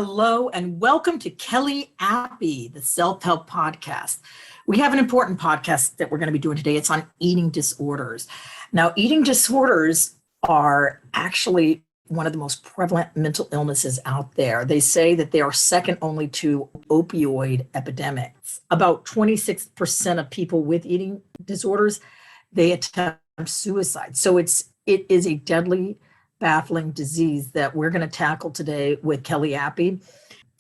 Hello and welcome to Kelly Appy, the Self-Help Podcast. We have an important podcast that we're going to be doing today. It's on eating disorders. Now, eating disorders are actually one of the most prevalent mental illnesses out there. They say that they are second only to opioid epidemics. About 26% of people with eating disorders, they attempt suicide. So it is a deadly, baffling disease that we're going to tackle today with Kelly Appy.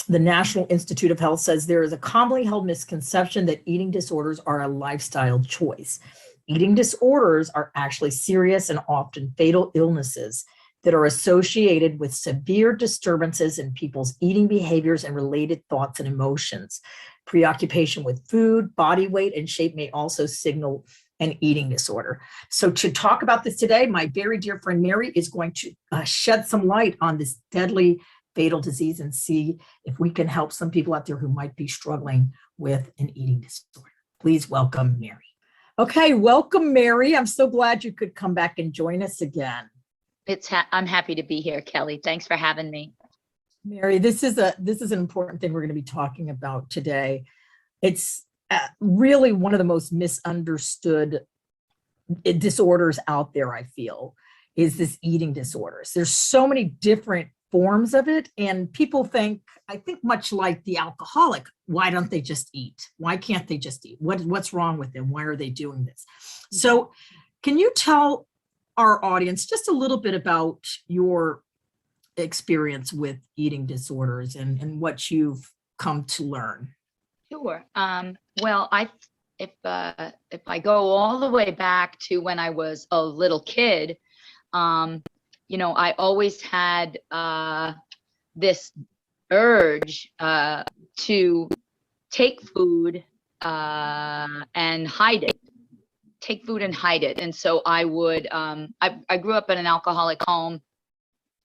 The National Institute of Health says there is a commonly held misconception that eating disorders are a lifestyle choice. Eating disorders are actually serious and often fatal illnesses that are associated with severe disturbances in people's eating behaviors and related thoughts and emotions. Preoccupation with food, body weight, and shape may also signal an eating disorder. So to talk about this today, my very dear friend Mary is going to shed some light on this deadly fatal disease and see if we can help some people out there who might be struggling with an eating disorder. Please welcome Mary. Okay, welcome Mary. I'm so glad you could come back and join us again. I'm happy to be here, Kelly. Thanks for having me. Mary, this is an important thing we're going to be talking about today. It's really one of the most misunderstood disorders out there, I feel, is this eating disorders. There's so many different forms of it, and people think, I think much like the alcoholic, why don't they just eat? Why can't they just eat? What's wrong with them? Why are they doing this? So can you tell our audience just a little bit about your experience with eating disorders and what you've come to learn? Sure. Well, if I go all the way back to when I was a little kid, I always had this urge to take food and hide it. Take food and hide it. And so I would. I grew up in an alcoholic home,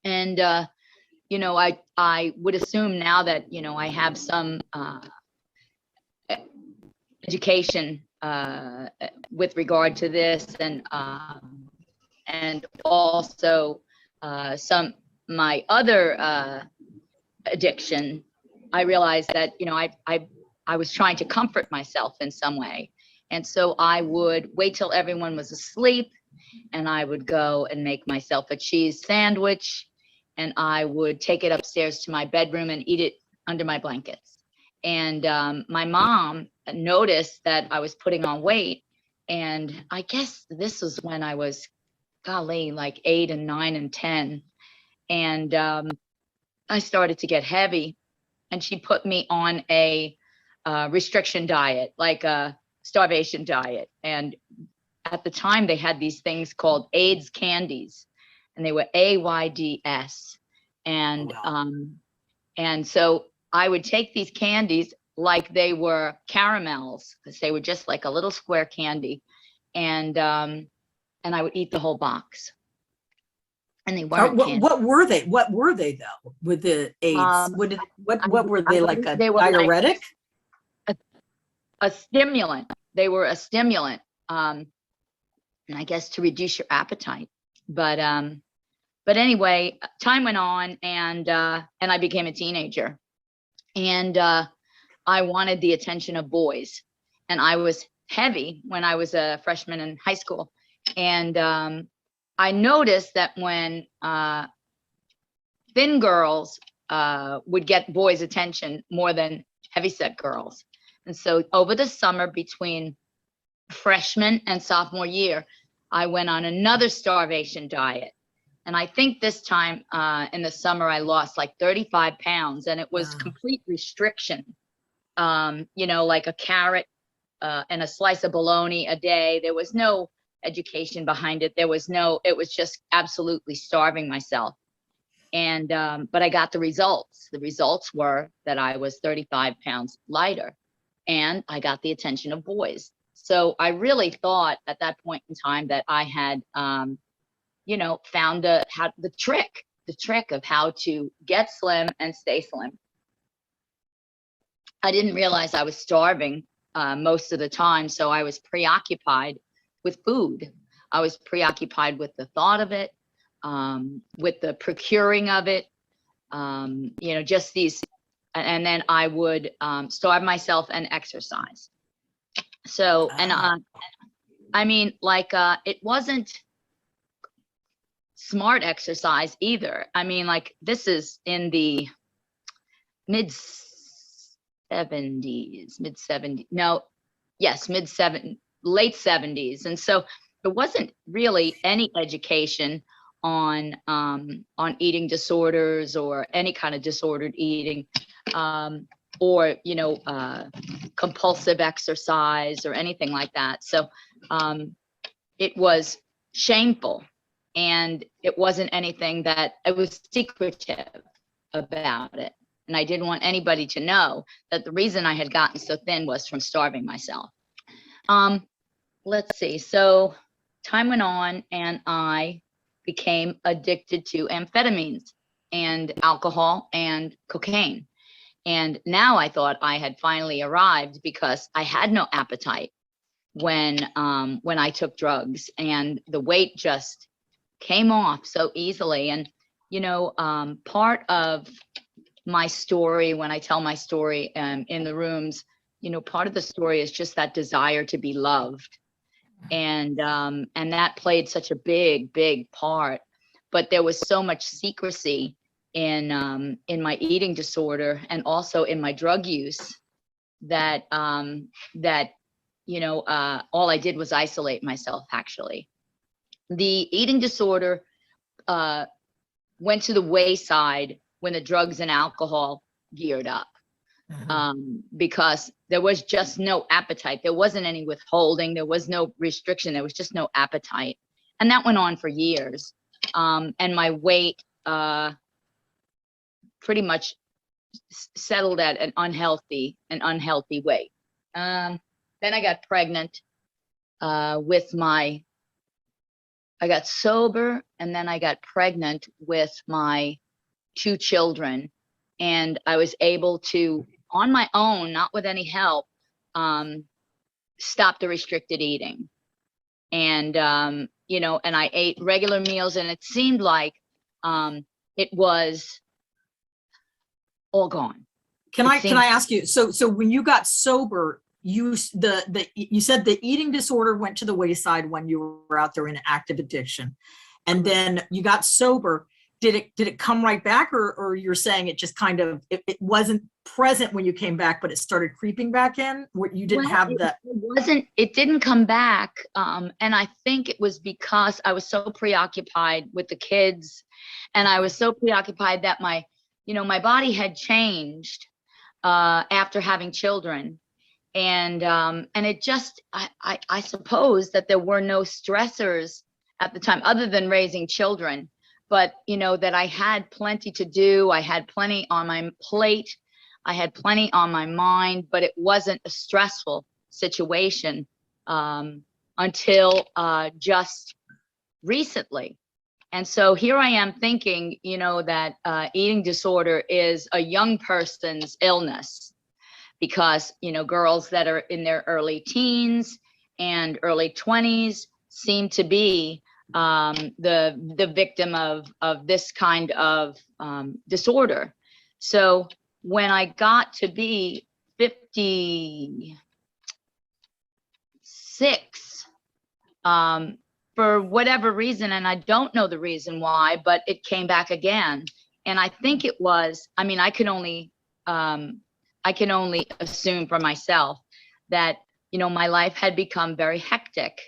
and I would assume now that I have some education with regard to this, and also my other addiction. I realized that I was trying to comfort myself in some way, and so I would wait till everyone was asleep, and I would go and make myself a cheese sandwich, and I would take it upstairs to my bedroom and eat it under my blankets. And my mom noticed that I was putting on weight. And I guess this was when I was, like 8 and 9 and 10. And I started to get heavy. And she put me on a restriction diet, like a starvation diet. And at the time, they had these things called AIDS candies. And they were AYDS. And and so I would take these candies like they were caramels, because they were just like a little square candy, and I would eat the whole box. And they weren't candy. What were they? What were they though? With the AIDS, what were they, like a diuretic? Like a stimulant. They were a stimulant, and I guess to reduce your appetite. But anyway, time went on, and I became a teenager. And I wanted the attention of boys, and I was heavy when I was a freshman in high school. And I noticed that when thin girls would get boys' attention more than heavyset girls. And so over the summer between freshman and sophomore year, I went on another starvation diet. And I think this time in the summer, I lost like 35 pounds, and it was complete restriction. Like a carrot and a slice of bologna a day. There was no education behind it. It was just absolutely starving myself. And, but I got the results. The results were that I was 35 pounds lighter, and I got the attention of boys. So I really thought at that point in time that I had, found the trick of how to get slim and stay slim. I didn't realize I was starving most of the time, so I was preoccupied with food. I was preoccupied with the thought of it, with the procuring of it, just these, and then I would starve myself and exercise. So, and I mean, like, it wasn't smart exercise either. I mean, like, this is in the mid 70s, late 70s. And so there wasn't really any education on eating disorders or any kind of disordered eating, or compulsive exercise or anything like that. So it was shameful, and it wasn't anything that I was secretive about it. And I didn't want anybody to know that the reason I had gotten so thin was from starving myself. Let's see. So time went on, and I became addicted to amphetamines and alcohol and cocaine. And now I thought I had finally arrived, because I had no appetite when I took drugs, and the weight just came off so easily. And part of my story, when I tell my story in the rooms, part of the story is just that desire to be loved, and that played such a big part. But there was so much secrecy in my eating disorder, and also in my drug use, that all I did was isolate myself. Actually, the eating disorder went to the wayside when the drugs and alcohol geared up, because there was just no appetite. There wasn't any withholding. There was no restriction. There was just no appetite. And that went on for years. And my weight pretty much settled at an unhealthy weight. Then I got pregnant I got sober, and then I got pregnant with my 2 children, and I was able to, on my own, not with any help, stop the restricted eating. And and I ate regular meals, and it seemed like it was all gone. Can I ask you, so when you got sober, you said the eating disorder went to the wayside when you were out there in active addiction, and then you got sober. Did it come right back, or you're saying it just kind of, it wasn't present when you came back, but it started creeping back in? You didn't have that? It didn't come back. And I think it was because I was so preoccupied with the kids, and I was so preoccupied that my body had changed after having children. And it just, I suppose that there were no stressors at the time other than raising children, but that I had plenty to do. I had plenty on my plate. I had plenty on my mind, but it wasn't a stressful situation until just recently. And so here I am thinking, that eating disorder is a young person's illness, because, girls that are in their early teens and early 20s seem to be the victim of this kind of disorder. So when I got to be 56, for whatever reason, and I don't know the reason why, but it came back again. And I think it was, I can only assume for myself that, my life had become very hectic.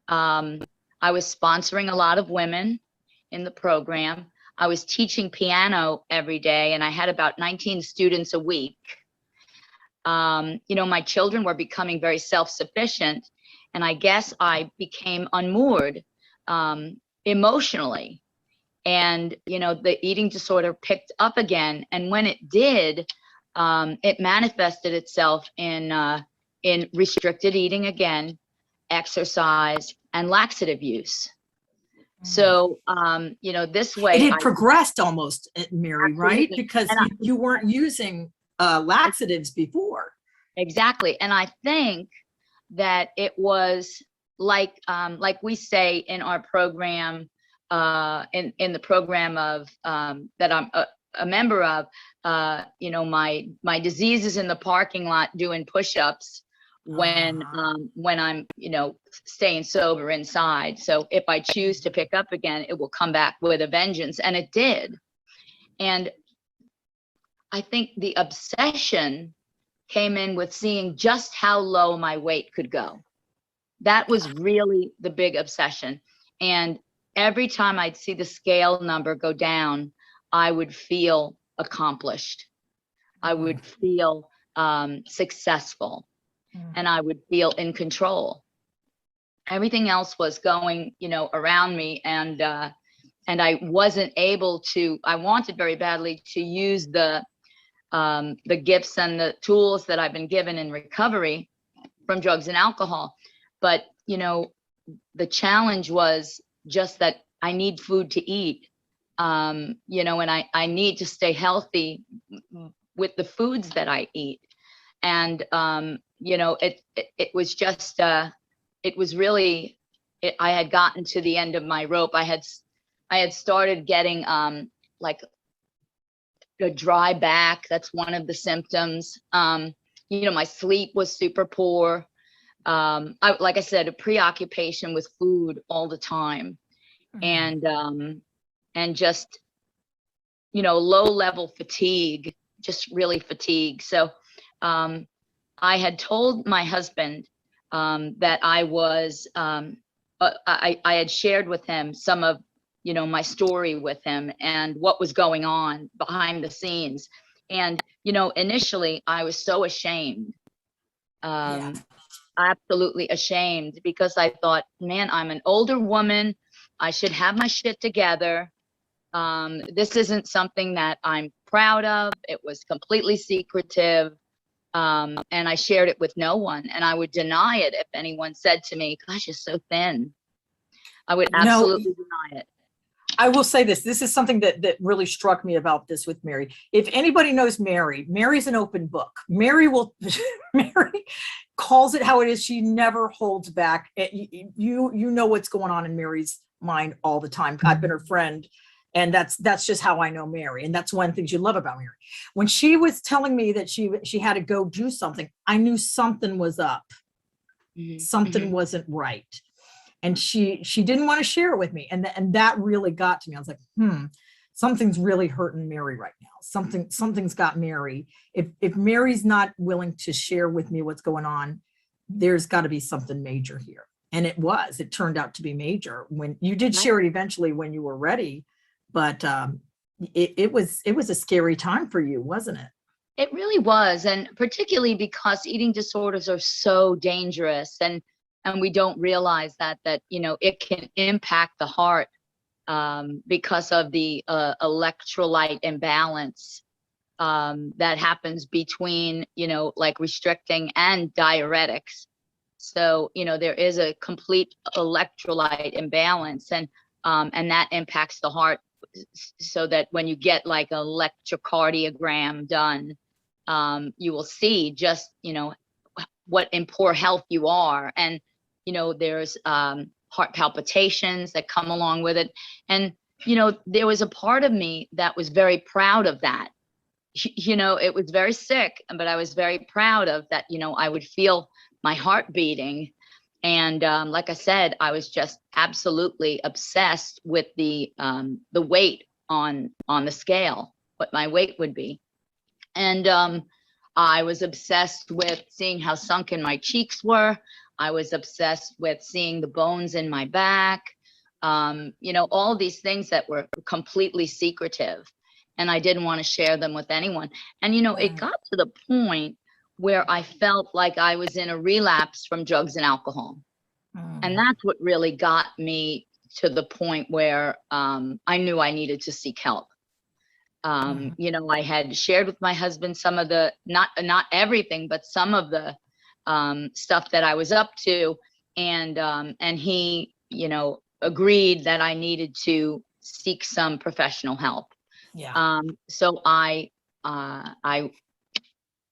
I was sponsoring a lot of women in the program. I was teaching piano every day, and I had about 19 students a week. My children were becoming very self-sufficient, and I guess I became unmoored emotionally. And, the eating disorder picked up again. And when it did, it manifested itself in restricted eating again, exercise, and laxative use. So, this way. It had progressed almost, Mary, right? Because you weren't using laxatives before. Exactly. And I think that it was like we say in our program, in the program of that I'm a member of, you know, my disease is in the parking lot doing push-ups when I'm, you know, staying sober inside. So if I choose to pick up again, it will come back with a vengeance. And it did. And I think the obsession came in with seeing just how low my weight could go. That was really the big obsession. And every time I'd see the scale number go down, I would feel accomplished. I would feel successful, and I would feel in control. Everything else was going, you know, around me, and I wasn't able to. I wanted very badly to use the gifts and the tools that I've been given in recovery from drugs and alcohol. But, you know, the challenge was just that I need food to eat, you know, and I need to stay healthy with the foods that I eat. And, you know, it was just, it was really, I had gotten to the end of my rope. I had started getting like a dry back. That's one of the symptoms. You know, my sleep was super poor. Like I said, a preoccupation with food all the time, and just, you know, low level fatigue, just really fatigue. So, I had told my husband, that I was, I had shared with him some of, you know, my story with him and what was going on behind the scenes. And, you know, initially I was so ashamed. Absolutely ashamed, because I thought, man, I'm an older woman. I should have my shit together. This isn't something that I'm proud of. It was completely secretive. And I shared it with no one, and I would deny it if anyone said to me, gosh, you're so thin. I would absolutely deny it. I will say this. This is something that really struck me about this with Mary. If anybody knows Mary, Mary's an open book. Mary calls it how it is. She never holds back. You know what's going on in Mary's mind all the time. I've been her friend, and that's just how I know Mary. And that's one of the things you love about Mary. When she was telling me that she had to go do something, I knew something was up. Something wasn't right. And she didn't want to share it with me. And that really got to me. I was like, something's really hurting Mary right now. Something's got Mary. If Mary's not willing to share with me what's going on, there's got to be something major here. And it turned out to be major. When you did share it eventually when you were ready, but it was a scary time for you, wasn't it? It really was. And particularly because eating disorders are so dangerous, and we don't realize that, you know, it can impact the heart because of the electrolyte imbalance that happens between, you know, like restricting and diuretics. So, you know, there is a complete electrolyte imbalance, and that impacts the heart, so that when you get like an electrocardiogram done, you will see just, you know, what in poor health you are. And you know, there's heart palpitations that come along with it. And, you know, there was a part of me that was very proud of that. You know, it was very sick, but I was very proud of that. You know, I would feel my heart beating. And like I said, I was just absolutely obsessed with the weight on the scale, what my weight would be. And I was obsessed with seeing how sunken my cheeks were. I was obsessed with seeing the bones in my back, you know, all these things that were completely secretive, and I didn't want to share them with anyone. And, you know, it got to the point where I felt like I was in a relapse from drugs and alcohol. And that's what really got me to the point where I knew I needed to seek help. You know, I had shared with my husband some of the, not everything, but some of the stuff that I was up to, and he, you know, agreed that I needed to seek some professional help. So I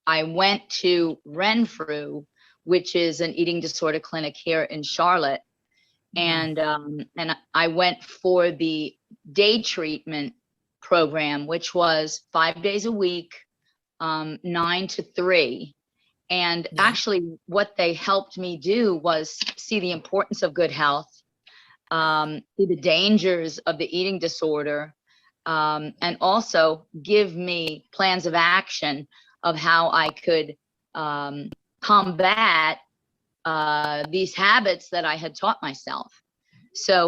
went to Renfrew, which is an eating disorder clinic here in Charlotte, and I went for the day treatment program, which was 5 days a week, 9 to 3. And Yeah. actually what they helped me do was see the importance of good health, see the dangers of the eating disorder, and also give me plans of action of how I could combat these habits that I had taught myself. So,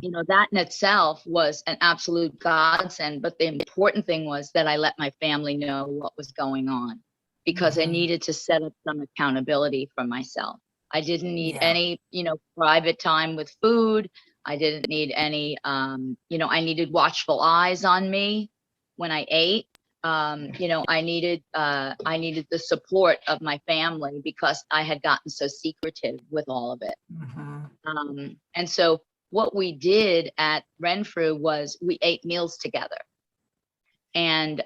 you know, that in itself was an absolute godsend. But the important thing was that I let my family know what was going on, because I needed to set up some accountability for myself. I didn't need Yeah. any, you know, private time with food. I didn't need any, you know, I needed watchful eyes on me when I ate. You know, I needed the support of my family because I had gotten so secretive with all of it. And so what we did at Renfrew was we ate meals together, and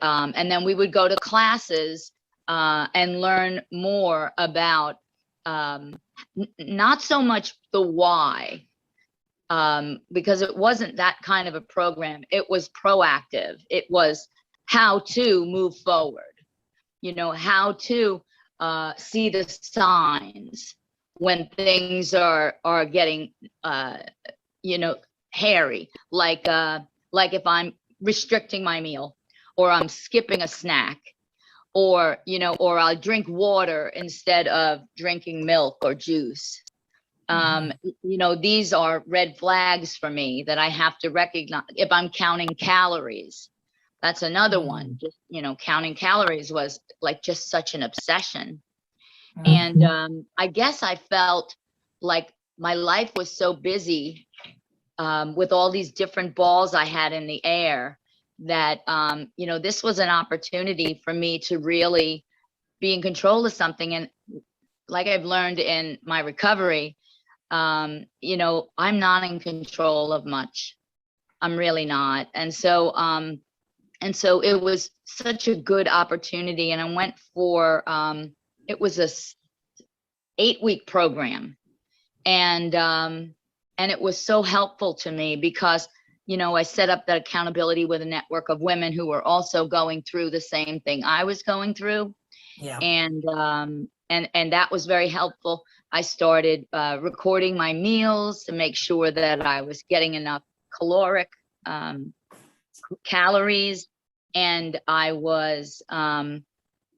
then we would go to classes and learn more about not so much the why, because it wasn't that kind of a program. It was proactive. It was how to move forward, you know, how to see the signs when things are getting you know, hairy, like if I'm restricting my meal, or I'm skipping a snack, or, you know, or I'll drink water instead of drinking milk or juice. You know, these are red flags for me that I have to recognize. If I'm counting calories, that's another one. Just, you know, counting calories was like just such an obsession. And I guess I felt like my life was so busy with all these different balls I had in the air that, you know, this was an opportunity for me to really be in control of something. And like I've learned in my recovery, you know, I'm not in control of much. I'm really not. And so it was such a good opportunity. And I went for, it was a 8-week program. And it was so helpful to me because, you know, I set up that accountability with a network of women who were also going through the same thing I was going through. Yeah. And that was very helpful. I started recording my meals to make sure that I was getting enough caloric calories, and I was,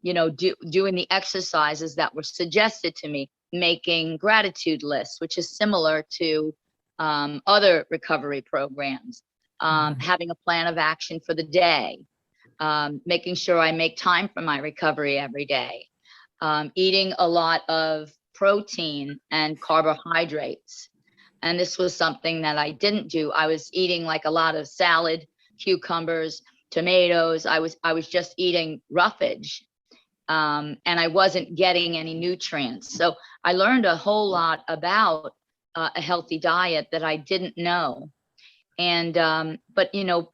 you know, doing the exercises that were suggested to me, making gratitude lists, which is similar to other recovery programs, having a plan of action for the day, making sure I make time for my recovery every day, eating a lot of protein and carbohydrates. And this was something that I didn't do. I was eating like a lot of salad, cucumbers, tomatoes. I was just eating roughage. And I wasn't getting any nutrients. So I learned a whole lot about a healthy diet that I didn't know. And, but, you know,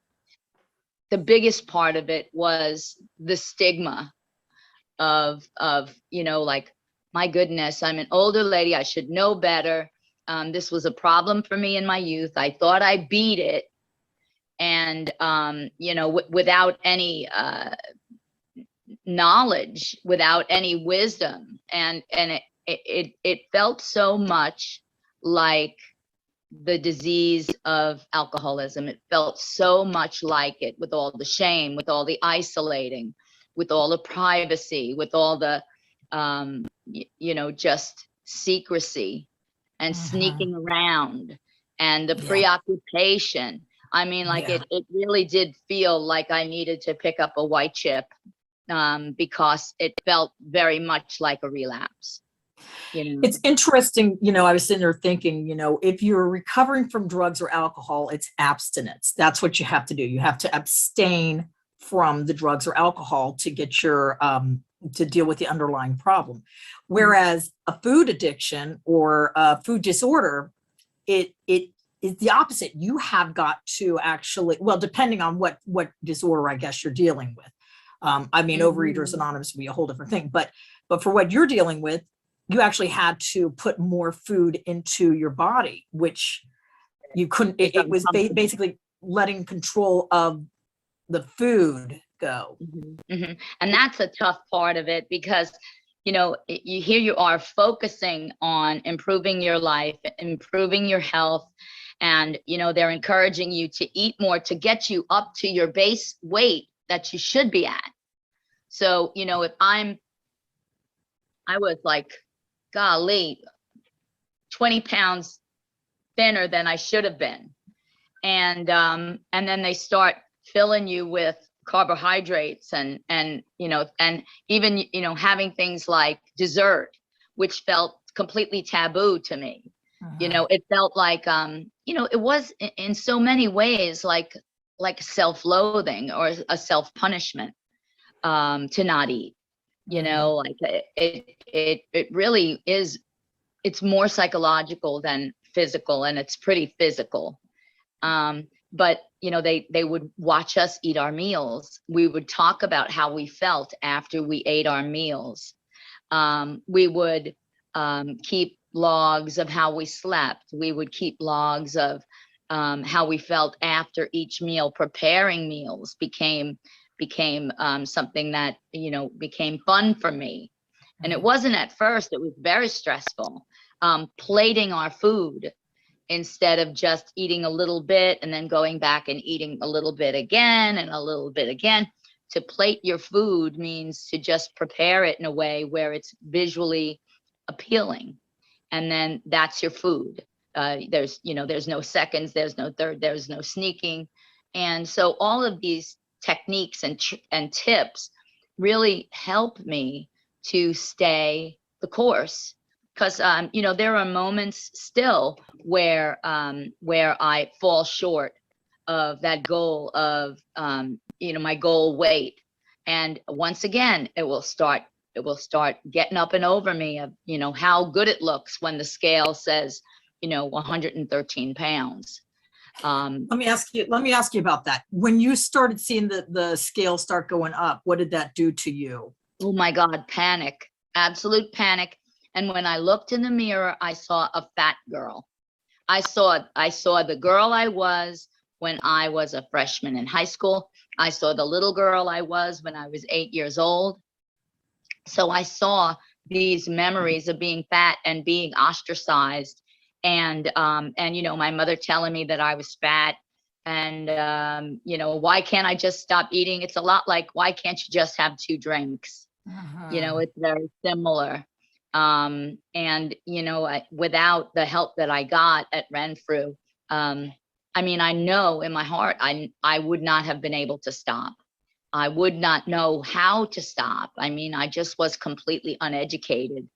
the biggest part of it was the stigma of, you know, like, my goodness, I'm an older lady, I should know better. This was a problem for me in my youth. I thought I beat it. And, you know, without any knowledge, without any wisdom. And it felt so much like the disease of alcoholism. It felt so much like it, with all the shame, with all the isolating, with all the privacy, with all the, you know, just secrecy and sneaking around, and the preoccupation. I mean, like it really did feel like I needed to pick up a white chip, because it felt very much like a relapse. You know? It's interesting, you know, I was sitting there thinking, you know, if you're recovering from drugs or alcohol, it's abstinence. That's what you have to do. You have to abstain from the drugs or alcohol to get your, to deal with the underlying problem. Whereas a food addiction or a food disorder, it is the opposite. You have got to actually, well, depending on what disorder I guess you're dealing with. I mean, Overeaters Anonymous would be a whole different thing, but for what you're dealing with, you actually had to put more food into your body, which you couldn't. It was basically letting control of the food go. And that's a tough part of it because, you know, here you are focusing on improving your life, improving your health. And, you know, they're encouraging you to eat more to get you up to your base weight that you should be at. So, you know, if I was like, golly, 20 pounds thinner than I should have been. And then they start filling you with carbohydrates and, you know, and even, you know, having things like dessert, which felt completely taboo to me. You know, it felt like, you know, it was in so many ways like self-loathing or a self-punishment to not eat. You know, like it really is. It's more psychological than physical, and it's pretty physical. But you know, they would watch us eat our meals. We would talk about how we felt after we ate our meals. We would keep logs of how we slept. We would keep logs of how we felt after each meal. Preparing meals became something that, you know, became fun for me. And it wasn't at first. It was very stressful. Plating our food instead of just eating a little bit and then going back and eating a little bit again and a little bit again. To plate your food means to just prepare it in a way where it's visually appealing. And then that's your food. There's, you know, there's no seconds, there's no third, there's no sneaking. And so all of these techniques and tips really help me to stay the course. Because you know, there are moments still where I fall short of that goal of you know, my goal weight. And once again, it will start getting up and over me of, you know, how good it looks when the scale says, you know, 113 pounds. Let me ask you about that. When you started seeing the scale start going up, what did that do to you? Oh my God, panic, absolute panic. And when I looked in the mirror, I saw a fat girl. I saw the girl I was when I was a freshman in high school. I saw the little girl I was when I was 8 years old. So I saw these memories of being fat and being ostracized, and you know, my mother telling me that I was fat, and you know, why can't I just stop eating? It's a lot like, why can't you just have 2 drinks? You know, it's very similar. And you know, without the help that I got at Renfrew, I mean, I know in my heart I would not have been able to stop. I would not know how to stop. I mean, I just was completely uneducated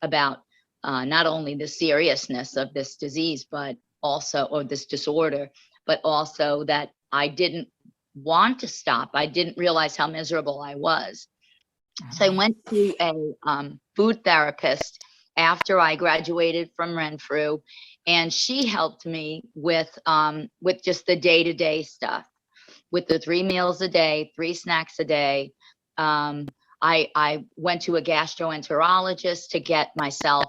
about not only the seriousness of this disease, but also, or this disorder, but also that I didn't want to stop. I didn't realize how miserable I was. So I went to a food therapist after I graduated from Renfrew, and she helped me with just the day-to-day stuff, with the 3 meals a day, 3 snacks a day. I went to a gastroenterologist to get myself,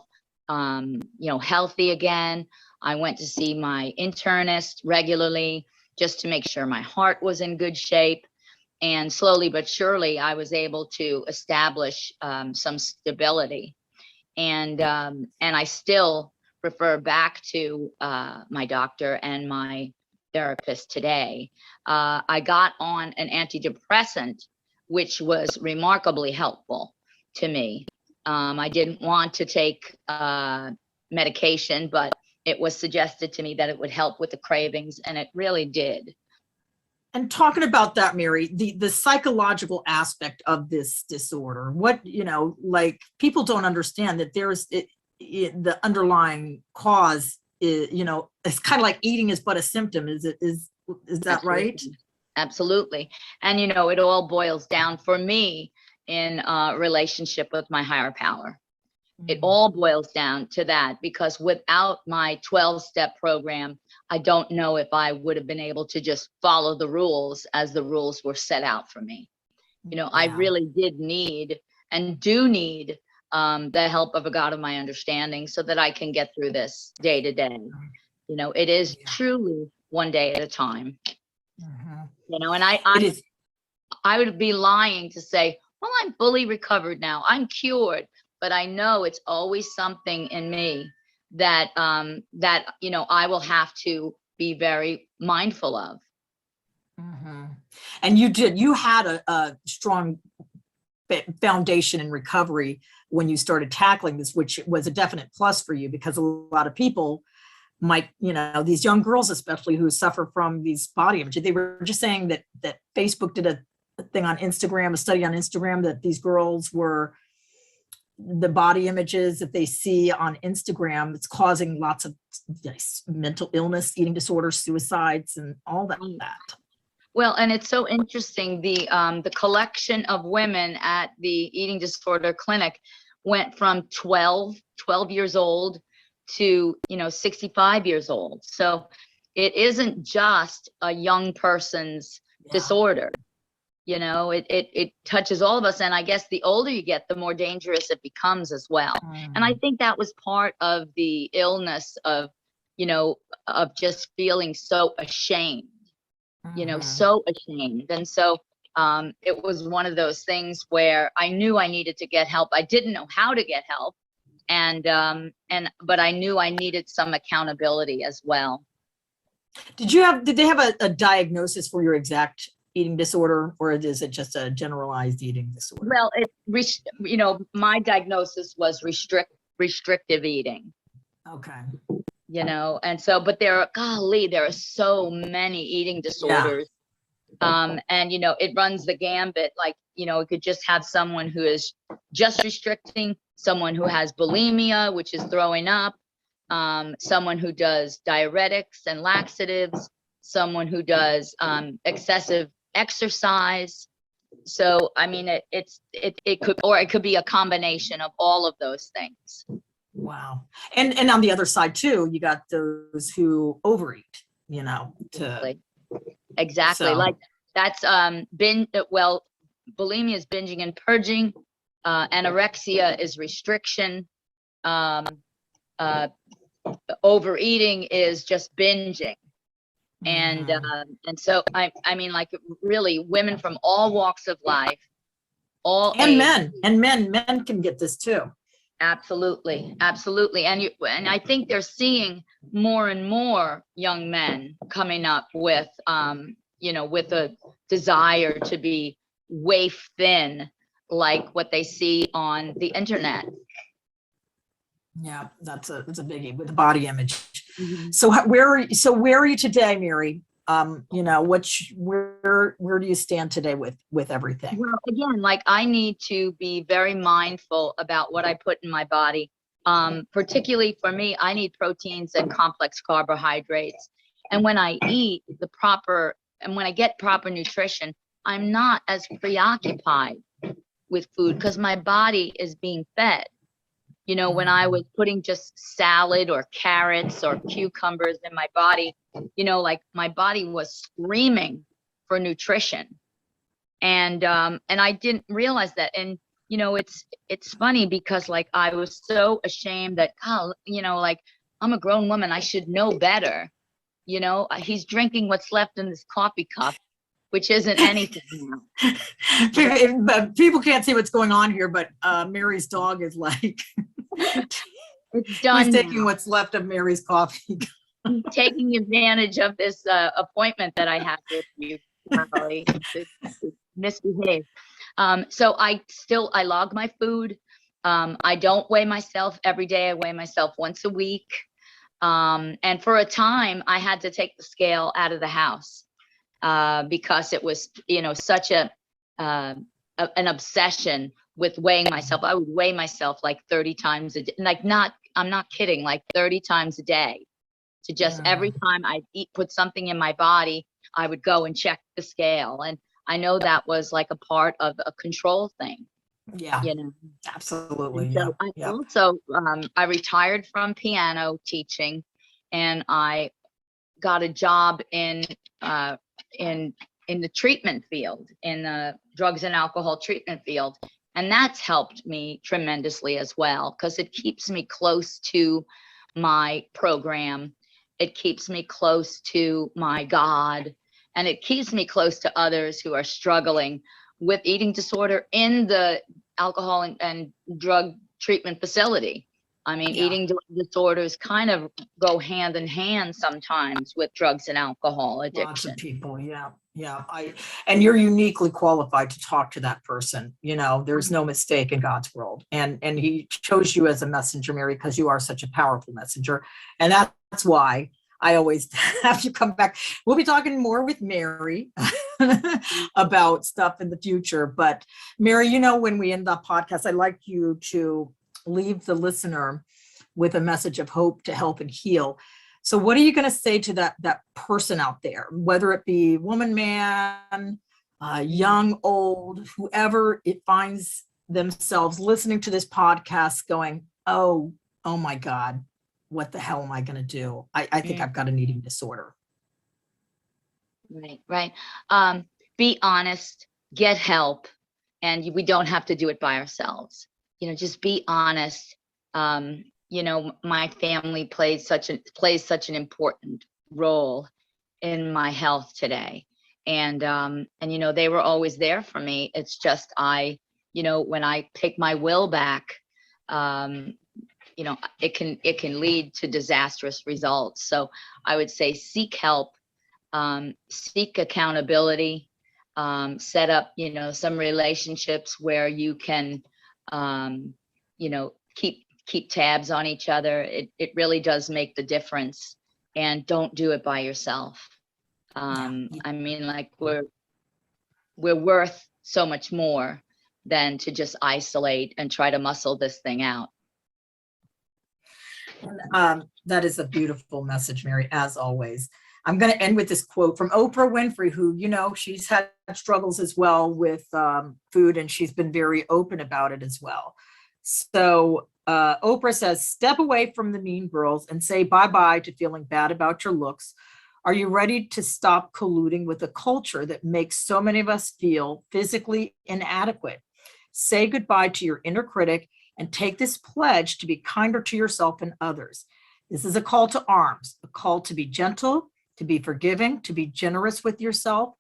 you know, healthy again. I went to see my internist regularly just to make sure my heart was in good shape. And slowly but surely, I was able to establish some stability. And I still refer back to my doctor and my therapist today. I got on an antidepressant, which was remarkably helpful to me. I didn't want to take medication, but it was suggested to me that it would help with the cravings, and it really did. And talking about that, Mary, the psychological aspect of this disorder, what, you know, like, people don't understand that there's the underlying cause is, you know, it's kind of like eating is but a symptom. Is that Absolutely. right? Absolutely. And, you know, it all boils down for me in relationship with my higher power. It all boils down to that, because without my 12-step program, I don't know if I would have been able to just follow the rules as the rules were set out for me. You know, I really did need and do need the help of a God of my understanding so that I can get through this day to day. You know, it is truly one day at a time. You know, and I I would be lying to say, well, I'm fully recovered now, I'm cured. But I know it's always something in me that I will have to be very mindful of. And you had a strong foundation in recovery when you started tackling this, which was a definite plus for you, because a lot of people might, these young girls, especially who suffer from these body images, they were just saying that Facebook did a thing on Instagram, a study on Instagram, that these girls were, the body images that they see on Instagram, it's causing lots of mental illness, eating disorders, suicides, and all that. Well, and it's so interesting, the collection of women at the eating disorder clinic went from 12 years old to 65 years old. So it isn't just a young person's disorder. It touches all of us. And I guess the older you get, the more dangerous it becomes as well. And I think that was part of the illness of just feeling so ashamed, so ashamed. And so it was one of those things where I knew I needed to get help. I didn't know how to get help. But I knew I needed some accountability as well. Did they have a diagnosis for your exact eating disorder, or is it just a generalized eating disorder? Well, my diagnosis was restrictive eating. Okay. And so, but there are so many eating disorders. And it runs the gambit. Like, it could just have someone who is just restricting, someone who has bulimia, which is throwing up, someone who does diuretics and laxatives, someone who does excessive exercise. So I mean, it could be a combination of all of those things. Wow. And on the other side too, you got those who overeat, Exactly. So. Like that's bulimia is binging and purging, anorexia is restriction, overeating is just binging. And so I mean, like, really, women from all walks of life, all and ages. men can get this too. Absolutely. And I think they're seeing more and more young men coming up with with a desire to be waif thin, like what they see on the internet. Yeah, that's a biggie with the body image. So where are you today, Mary? Where do you stand today with everything? Well, again, like, I need to be very mindful about what I put in my body. Particularly for me, I need proteins and complex carbohydrates. And when I eat when I get proper nutrition, I'm not as preoccupied with food because my body is being fed. When I was putting just salad or carrots or cucumbers in my body, like, my body was screaming for nutrition. And I didn't realize that. And, it's funny because, like, I was so ashamed that, like, I'm a grown woman, I should know better. He's drinking what's left in this coffee cup, which isn't anything now. People can't see what's going on here, but Mary's dog is like, it's done. He's taking what's left of Mary's coffee. Taking advantage of this appointment that I have with you, Carly, to misbehave. So I log my food. I don't weigh myself every day. I weigh myself once a week. And for a time, I had to take the scale out of the house because it was, such an obsession with weighing myself. I would weigh myself like 30 times a day. Like, I'm not kidding, like 30 times a day. To just every time I put something in my body, I would go and check the scale. And I know that was like a part of a control thing. Yeah, absolutely. And so I also, I retired from piano teaching, and I got a job in the treatment field, in the drugs and alcohol treatment field. And that's helped me tremendously as well, because it keeps me close to my program. It keeps me close to my God. and it keeps me close to others who are struggling with eating disorder in the alcohol and drug treatment facility. I mean, Yeah. eating disorders kind of go hand in hand sometimes with drugs and alcohol Lots addiction. of people. Yeah. Yeah. And you're uniquely qualified to talk to that person. There's no mistake in God's world. And he chose you as a messenger, Mary, because you are such a powerful messenger. And that's why I always have you come back. We'll be talking more with Mary about stuff in the future. But Mary, when we end the podcast, I'd like you to leave the listener with a message of hope to help and heal. So what are you going to say to that person out there, whether it be woman, man, young, old, whoever it finds themselves listening to this podcast going, oh my God, what the hell am I going to do? I think I've got an eating disorder. Right. Be honest, get help, and we don't have to do it by ourselves. Just be honest. My family plays such an important role in my health today. And they were always there for me. It's just when I take my will back, it can lead to disastrous results. So I would say seek help, seek accountability, set up, some relationships where you can, keep tabs on each other. It really does make the difference, and don't do it by yourself. I mean, like we're worth so much more than to just isolate and try to muscle this thing out. That is a beautiful message, Mary, as always. I'm going to end with this quote from Oprah Winfrey, who, she's had struggles as well with food, and she's been very open about it as well. So Oprah says, step away from the mean girls and say bye-bye to feeling bad about your looks. Are you ready to stop colluding with a culture that makes so many of us feel physically inadequate? Say goodbye to your inner critic and take this pledge to be kinder to yourself and others. This is a call to arms, a call to be gentle, to be forgiving, to be generous with yourself.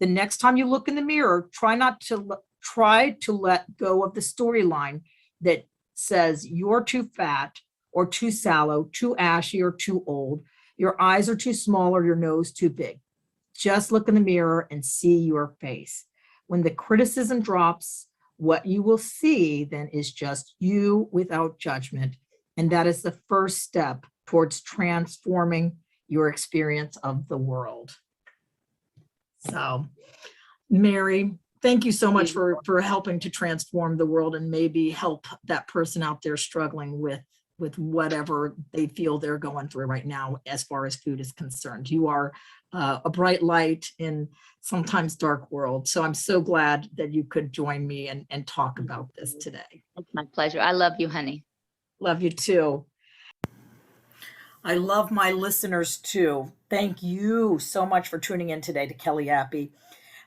The next time you look in the mirror, try to let go of the storyline that says you're too fat or too sallow, too ashy or too old. Your eyes are too small or your nose too big. Just look in the mirror and see your face. When the criticism drops, what you will see then is just you without judgment. And that is the first step towards transforming your experience of the world. So, Mary, thank you so much for helping to transform the world and maybe help that person out there struggling with whatever they feel they're going through right now as far as food is concerned. You are a bright light in sometimes dark world. So I'm so glad that you could join me and talk about this today. It's my pleasure. I love you, honey. Love you too. I love my listeners too. Thank you so much for tuning in today to Kelly Appy.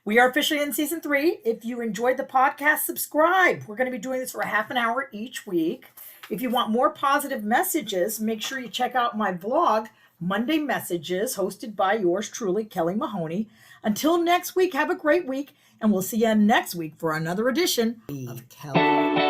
We are officially in season 3. If you enjoyed the podcast, subscribe. We're going to be doing this for a half an hour each week. If you want more positive messages, make sure you check out my vlog, Monday Messages, hosted by yours truly, Kelly Mahoney. Until next week, have a great week, and we'll see you next week for another edition of Kelly.